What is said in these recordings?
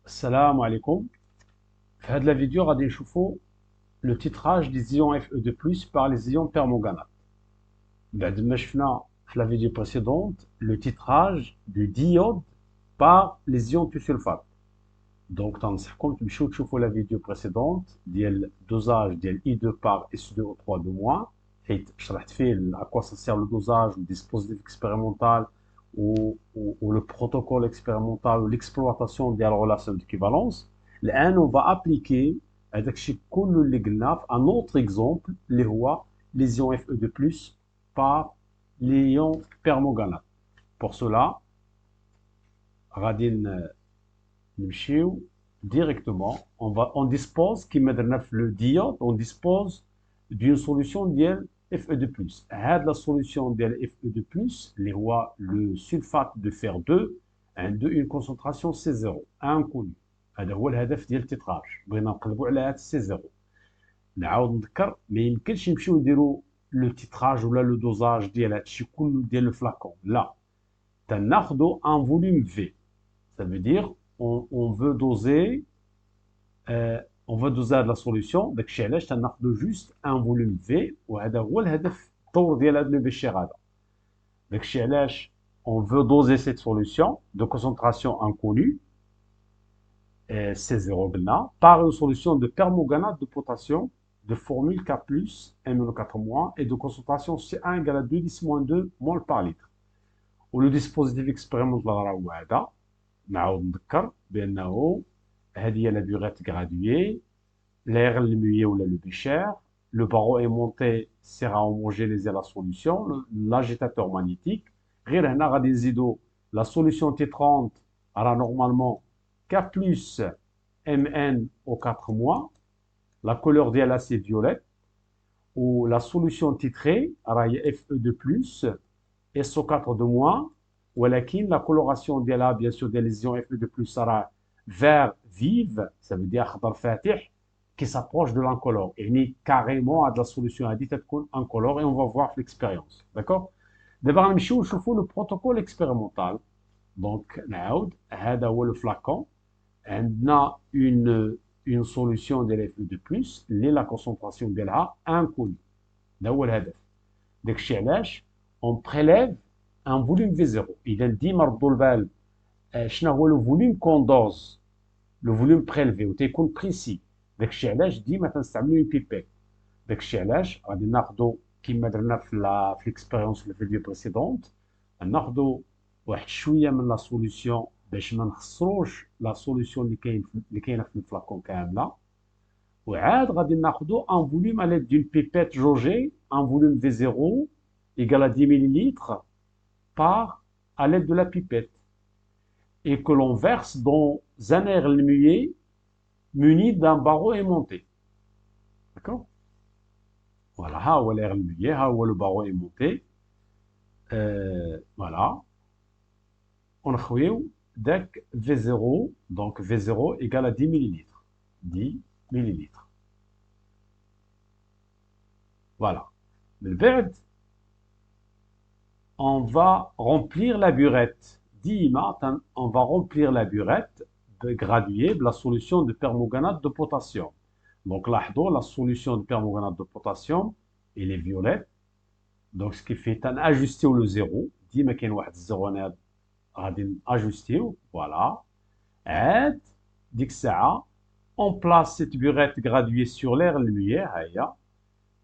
Salam alaikum. في هذه الفيديو غادي نشوفوا le titrage des ions Fe2+ par les ions permanganates. بعد ما شفنا في la vidéo précédente le titrage du diode par les ions thiosulfate. Donc تنصحكم تمشيو تشوفوا la vidéo précédente ديال dosage ديال I2 par SO2O3 حيت شرحت فيه à quoi ça sert le dosage, le dispositif expérimental ou le protocole expérimental ou l'exploitation des relations d'équivalence. الآن on va appliquer هذاك الشيء كله اللي قلناه في un autre exemple اللي هو les ions Fe2+ par les ions permanganates. Pour cela غادي نمشيو directement on dispose كما درنا في le diode on dispose d'une solution ديال Fe2+. هاد la solution ديال Fe2+ اللي هو le sulfate de fer 2 عنده une concentration C0 inconnue. هذا هو الهدف ديال التيتراج، بغينا نقلبوا على هاد C0. نعاود نذكر ما يمكنش نمشيو نديروا لو تيتراج ولا لو دوزاج ديال هادشي كله ديال لو فلاكون، لا، تناخذوا ان فوليوم في. Ça veut dire on veut doser هاد لا سوليسيون، داكشي علاش تناخذوا جوست ان فوليوم في، وهذا هو الهدف الدور ديال هاد لو بيشير هذا. داكشي علاش on veut doser cette solution de concentration inconnue C0 par une solution de permanganate de potassium de formule K+, MnO4- et de concentration C1 égale à 2 mol par litre. ولو ديسبوزيتيف اكسبيريمونتال راه هو هذا. نعاود نذكر بانه هذه هي لا بيغيت غراديي، l'air المية ولا لو بيشير، le barreau aimanté sert à homogénéiser la solution, l'agitateur magnétique. غير هنا غادي نزيدو la solution T30 راه نورمالمون K plus MnO4-, la couleur ديالها c'est violette, ou la solution titrée راهي Fe2+, SO4-, ولكن la coloration ديالها bien sûr ديال les ions Fe2+ راه vert vive, ça veut dire خضر فاتح qui s'approche de l'incolore. يعني carrément هاد la solution هادي تتكون incolore et on va voir في l'expérience. D'accord. دابا غنمشيو نشوفوا le protocole expérimental. Donc نعاود هذا هو le flacon. عندنا une solution ديال Fe2+ اللي لا كونسونطراسيون ديالها inconnue. هذا هو الهدف. داكشي علاش on prélève un volume V0. اذا ديما ردوا البال شنو هو لو فوليوم كون دوز، لو فوليوم بريلفي وتيكون بريسي. داكشي علاش ديما تنستعملوا اون بيبيت. داكشي علاش غادي ناخذوا كما درنا في الاكسبيريونس في الفيديو بريسيدونت، ناخذوا واحد شويه من لا سوليسيون باش ما نخسروش لا سوليسيون اللي كاينه في الفلاكون كامله، وعاد غادي ناخذوا ان فوليوم على دون بيبيت جوجي، ان فوليوم في 0 égal à 10 millilitres par à l'aide de la pipette, et que l'on verse dans un air muet muni d'un barreau aimanté. D'accord. Voilà, ها هو l'air muet, ها هو le barreau aimanté. Voilà. ونخويو داك V0, donc V0 égale à 10 millilitres. 10 millilitres. Voilà. من بعد on va remplir la burette. Dima, on va remplir la burette de graduer la solution de permanganate de potassium. Donc là, la solution de permanganate de potassium, elle est violette. Donc ce qui fait un ajuster le 0. Dima qu'il y a un 0, ajuster. Voilà. Et, on place cette burette graduée sur l'air lumière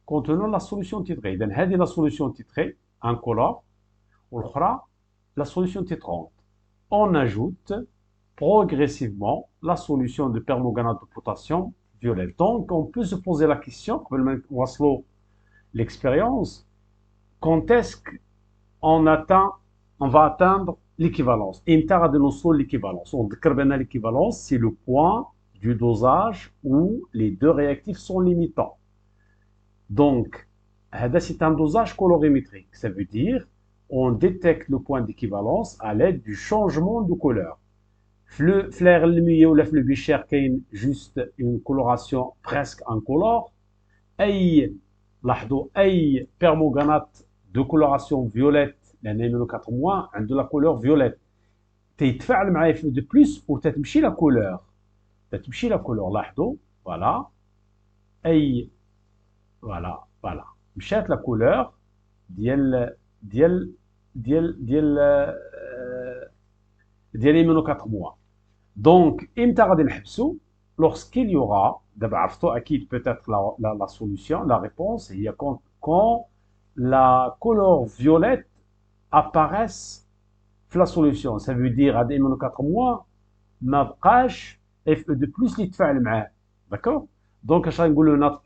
contenant la solution titrée. Donc, c'est la solution titrée, incolore. La solution T30. On ajoute progressivement la solution de permanganate de potassium violet. Donc, on peut se poser la question, l'expérience, quand est-ce qu'on va atteindre l'équivalence. L'équivalence. On dit l'équivalence, c'est le point du dosage où les deux réactifs sont limitants. Donc, c'est un dosage colorimétrique. Ça veut dire on détecte le point d'équivalence à l'aide du changement de couleur. Le flair lumineux ou le bichir qui a juste une coloration presque incolore. أي permanganate de coloration violette, la MnO4- عنده la couleur violette. تيتفاعل مع Fe2+ وتتمشي la couleur. تمشي لا كولور. لاحظوا فوالا اي فوالا مشات لا كولور ديال ديال ديال ديال ديال ايمونو 4 موا. دونك امتى غادي نحبسوا؟ lorsqu'il y aura d'abord عرفتوا اكيد peut-être la solution, la réponse هي quand la couleur violette apparaisse في la solution. ça veut dire هاد ايمونو 4 موا ما بقاش FE2 plus اللي يتفاعل معاه. d'accord. donc اش غنقولوا هنا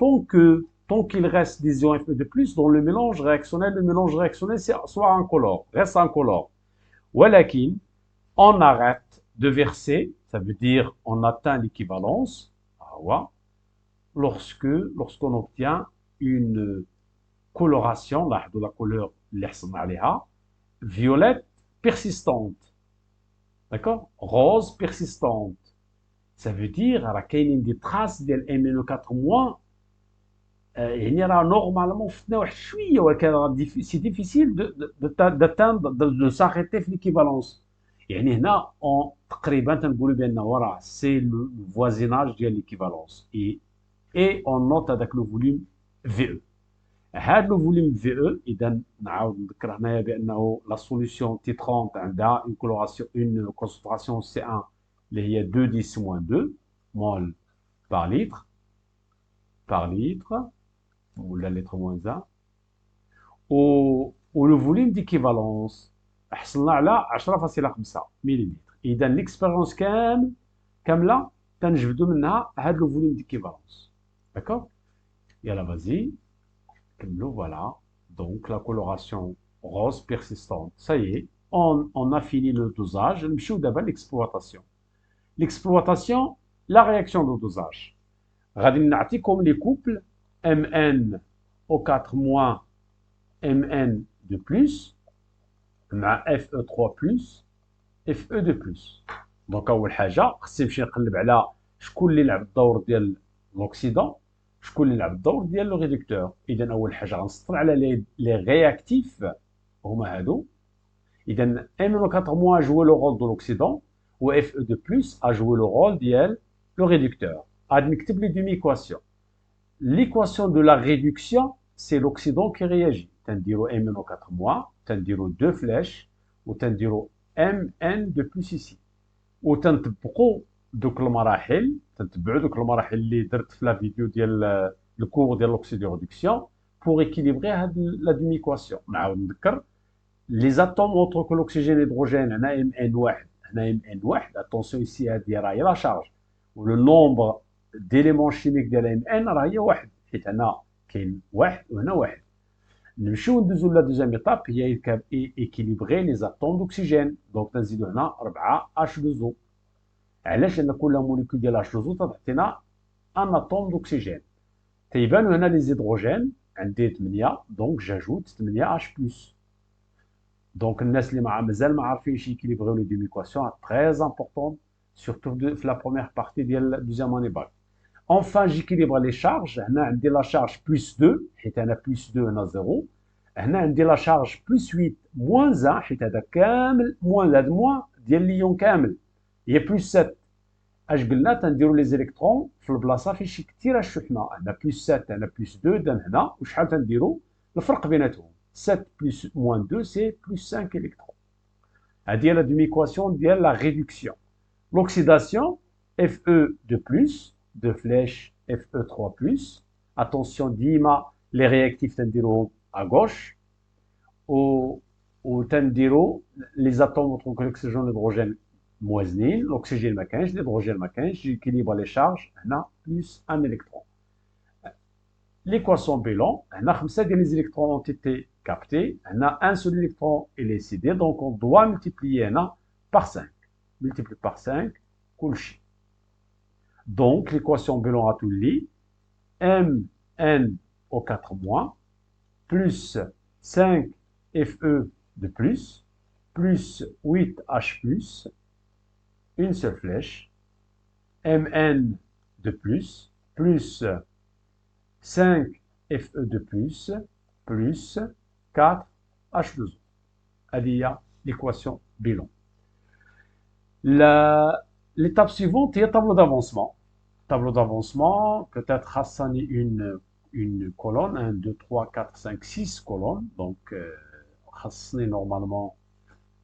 tant qu'il reste des ions FE2 plus dans le mélange réactionnel c'est soit incolore, reste incolore. ولكن on arrête de verser, ça veut dire on atteint l'équivalence lorsqu'on obtient une coloration, la couleur violette persistante, d'accord, rose persistante. ça veut dire qu'il y a des traces de MnO4 moins. يعني راه نورمالمون فتنا واحد شويه ولكن سي ديفيسيل d'atteindre de s'arrêter في l'équivalence. يعني هنا تقريبا تنقولوا بانه راه سي لو فوازيناج ديال ليكيفالونس اي اون نوت هذاك لو فوليوم في او. هذا لو فوليوم في او اذا نعاود نذكر هنايا بانه لا سوليسيون تي 30 عندها اون كولوراسيون اون كونسنتراسيون سي 1 اللي هي 2 10 موان 2 مول بار لتر ولا لتر موان 1 و لو فوليوم ديكيفالونس حصلنا على 10.5 ملم. اذا ليكسبيريونس كامله تنجبدوا منها هذا لو فوليوم ديكيفالونس. داكور. يلا فازي كملوا. فوالا دونك لا كولوراسيون روز بيرسيستونت سايي on a fini le dosage. نمشيو دابا l'exploitation la réaction de dosage. غادي نعطيكم لي كوبل MnO4 moins Mn de plus مع Fe3 Fe2. دونك اول حاجه خصني نمشي نقلب على شكون اللي لعب الدور ديال لوكسيدون، شكون اللي لعب الدور ديال لو ريدكتور. اذا اول حاجه غنسطر على لي رياكتيف هما هادو. اذا MnO4 moins joué le rôle de l'oxydant و Fe2 a joué le rôle ديال le réducteur. غادي نكتب لي دومي ايكواسيون. l'équation de la réduction c'est l'oxydant qui réagit. تنديرو MnO4 moins تنديرو 2 فلاش وتنديرو Mn de plus ici وتنطبقوا دوك المراحل، تنتبعوا دوك المراحل اللي درت في لا فيديو ديال الكور ديال لوكسيدو ريدكسيون بور ايكيليبري هاد لا دومي ايكواسيون. نعاود نذكر لي زاتوم اوتر كو لوكسيجين هيدروجين هنا Mn1 هنا Mn1. اتونسيون ايسي هادي راهي لا شارج ولو نومبر ديليمون شيميك ديال Mn راه هي واحد، حيت هنا كاين واحد وهنا واحد. نمشيو ندوزو لا دوزيام ايطاب هي ايكيليبري لي زاتوم دوكسيجين. دونك تنزيدو هنا 4 H2O. علاش؟ لان كل موليكول ديال H2O تعطينا ان اتوم دوكسيجين. تيبانو هنا لي زيدروجين عندي 8 دونك جاجوت 8 H+. دونك الناس اللي مازال ما عارفينش يكيليبريو لي دوميكواسيون تري امبورطون سورتو في لا بروميير بارتي ديال دوزيام اني باك. Enfin, j'équilibre les charges. هنا عندي la charge plus 2 حيت هنا plus 2 هنا 0. هنا عندي la charge plus 8 moins 1 حيت هذا كامل موان هاد موان ديال ليون كامل هي plus 7. اش قلنا تنديروا لي زيليكترون في البلاصه فين شي كثيره الشحنه. هنا plus 7 هنا plus 2 اذا هنا وشحال تنديروا الفرق بيناتهم 7 plus moins 2 c'est plus 5 électrons. هذه هي لا دوميكواسيون ديال la réduction. L'oxydation Fe de plus 2 flèches Fe3+. Attention ديما les réactifs تنديروهم à gauche و تنديرو les atomes entre l'oxygène et l'hydrogène موازنين. l'oxygène ما كاينش l'hydrogène ما كاينش. j'équilibre les charges هنا plus un électron. l'équation Bellon هنا 5 ديال les électrons ont été captés. هنا un seul électron est laissé donc on doit multiplier هنا par 5. multiplié par 5 كلشي. Donc, l'équation Bellon à tout lit, MnO4- plus 5 Fe de plus 8H+, une seule flèche, Mn de plus 5 Fe de plus 4 H2O. هذه هي l'équation Bellon. l'étape suivante est tableau d'avancement. Tableau d'avancement, peut-être Hassani une colonne, 1, 2, 3, 4, 5, 6 colonnes. Donc, Hassani normalement,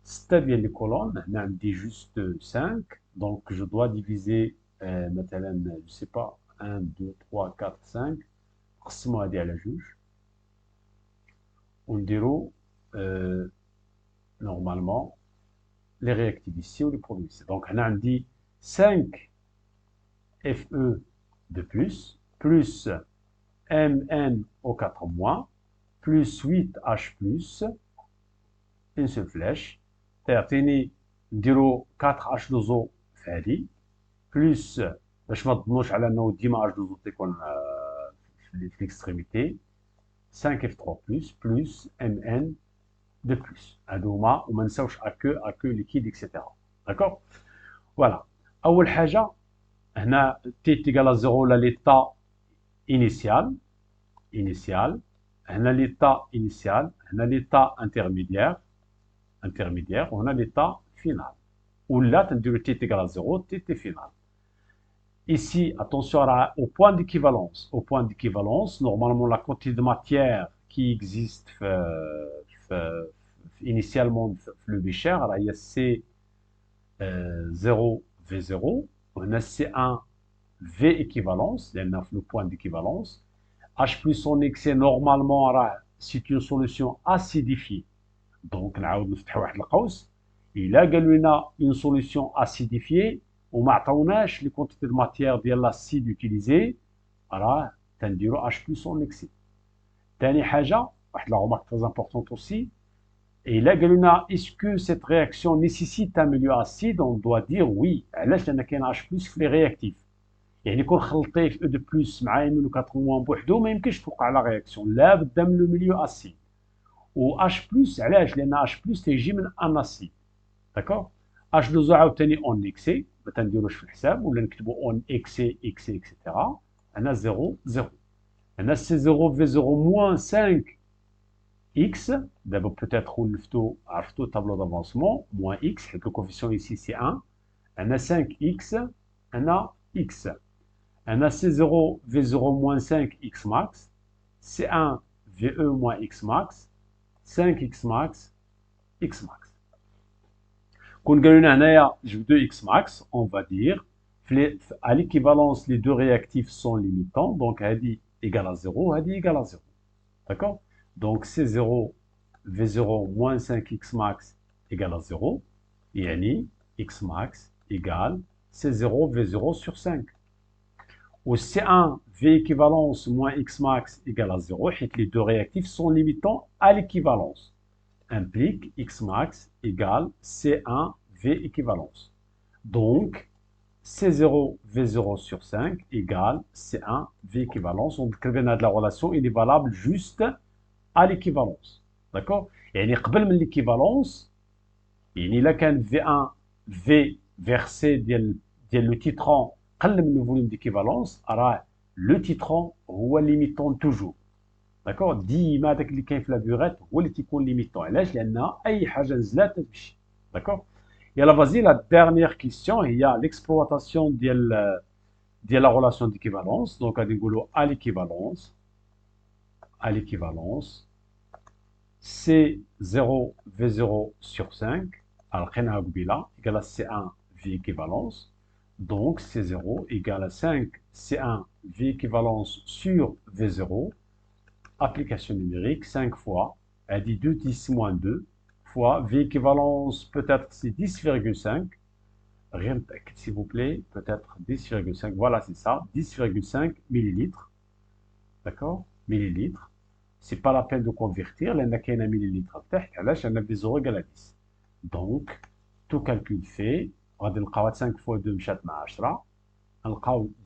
c'est bien les colonnes, on dit juste 5. Donc, je dois diviser, مثلا, je sais pas, 1, 2, 3, 4, 5. قسموا هذه على جوج. ونديروا normalement les réactifs ici ou les produits ici. Donc, on a dit 5 FE de plus MN au 4 mois, plus 8H plus, une seule flèche. تعطيني نديرو 4H2O في هذه بلس باش ما تظنوش على انه ديما H2O تيكون في ليكستريميتي 5F3 plus MN de plus. هادو هما وما نساوش اكو ليكيد اكسيتيرا. داكور فوالا. اول حاجه هنا تي تيغال 0 لا ليتا initial هنا ليتا initial هنا ليتا intermédiaire وهنا ليتا final ولا تنديرو تي تيغال 0 تي final. Ici, attention au point d'équivalence. Au point d'équivalence, normalement, la quantité de matière qui existe initialement le Bichère, il y a C0, V0, on a C1, V équivalence, il y a le point d'équivalence. H plus en excès, normalement, c'est une solution acidifiée. Donc, il a une solution acidifiée. وما عطاوناش لي كونتيتي دو ماتيير ديال لاسيد يوتيليزي راه تنديرو اش بلس اون اكسي. ثاني حاجه واحد لا رومارك تري امبورطونت اوسي الا قالوا لنا اسكو سيت رياكسيون نيسيسيت ان ميليو اسيد اون دوا دير وي. علاش؟ لان كاين اش بلس في لي رياكتيف، يعني كون خلطيه في او دو بلس مع امينو 4 موان بوحدو ما يمكنش توقع لا رياكسيون، لا بدا من لو ميليو اسيد. و اش بلس علاش؟ لان اش بلس تيجي من ان اسيد. داكور اش دوزو عاوتاني اون اكسي ما تنديروش في الحساب ولا نكتبوا اون اكسي اكسيتيرا. هنا 0 0 هنا سي 0 في 0 موان 5 اكس. دابا بوتيتر ولفتو عرفتو تابلو دافونسمون موان اكس حيت الكوفيسيون ايسي سي 1. هنا 5 اكس هنا اكس. هنا سي 0 في 0 موان 5 اكس ماكس سي 1 في او موان اكس ماكس 5 اكس ماكس اكس ماكس. Quand on a 2x max, on va dire à l'équivalence, les deux réactifs sont limitants. Donc, Hadi égale à 0, Hadi égale à 0. D'accord? Donc, C0, V0 moins 5x max égale à 0. Et x max égale C0, V0 sur 5. Ou C1, V équivalence moins x max égale à 0. Et les deux réactifs sont limitants à l'équivalence. Implique x max égale C1 V équivalence. Donc, C0 V0 sur 5 égale C1 V équivalence. On décrit de la relation, il est valable juste à l'équivalence. D'accord? Et il قبل من l'équivalence, il a qu'un V1 V versé ديال le titran قل من le volume d'équivalence, alors le titran هو limitant toujours. داكور ديما داك اللي كاين في لابوريت هو اللي تيكون ليميتون. علاش؟ لان اي حاجه نزلات تمشي. داكور يلا فازي لا ديرنيير كيسيون هي ليكسبلوطاسيون ديال لا ريلاسيون ديكيفالونس. دونك غادي نقولوا ا ليكيفالونس سي 0 في 0 sur 5 لقيناها قبيله ايكال سي 1 في équivalence. Donc C0 égale à 5 C1 V équivalence sur V0. Application numérique, 5 fois, elle dit 2 10 moins 2 fois, V équivalence peut-être c'est 10,5, rien de s'il vous plaît, peut-être 10,5, voilà c'est ça, 10,5 millilitres, d'accord, millilitres, c'est pas la peine de convertir, là il y a un millilitre, là il y a des 0 égale à 10, donc tout calcul fait, on va dire 5 fois 2 مشات مع 10, on va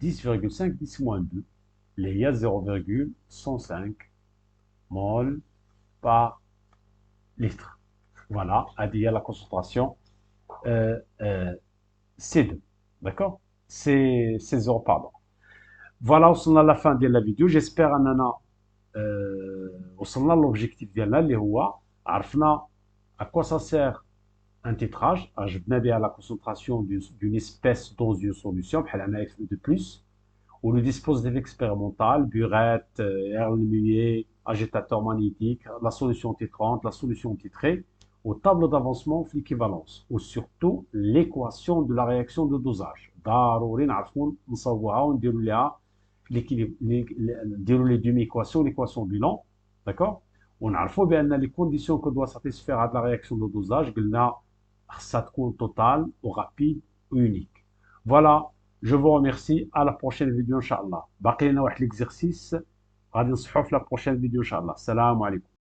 10,5 10 moins 2, il y a 0,105 mol par litre. Voilà, il y a la concentration C2. D'accord? C'est 0, pardon. Voilà, on a la fin de la vidéo. J'espère que on a l'objectif de la vidéo. عرفنا à quoi ça sert un titrage, ajbna bien la concentration d'une espèce dans une solution, بحال عندنا Fe2+, ou le dispositif expérimental, burette, air lumier, agitateur magnétique, la solution titrante, la solution titrée, au tableau d'avancement l'équivalence, ou surtout l'équation de la réaction de dosage. ضروري نعرفوا نصوبوها ونديروا لها نديروا les demi-équations, l'équation bilan, d'accord. ونعرفوا بان les conditions que doit satisfaire la réaction de dosage قلنا خصها تكون totale ou rapide ou unique. Voilà. Je vous remercie. À la prochaine vidéo, Inch'Allah. باقي لنا واحد l'exercice غادي نصحوا في la prochaine vidéo, Inch'Allah. Salam alaikum.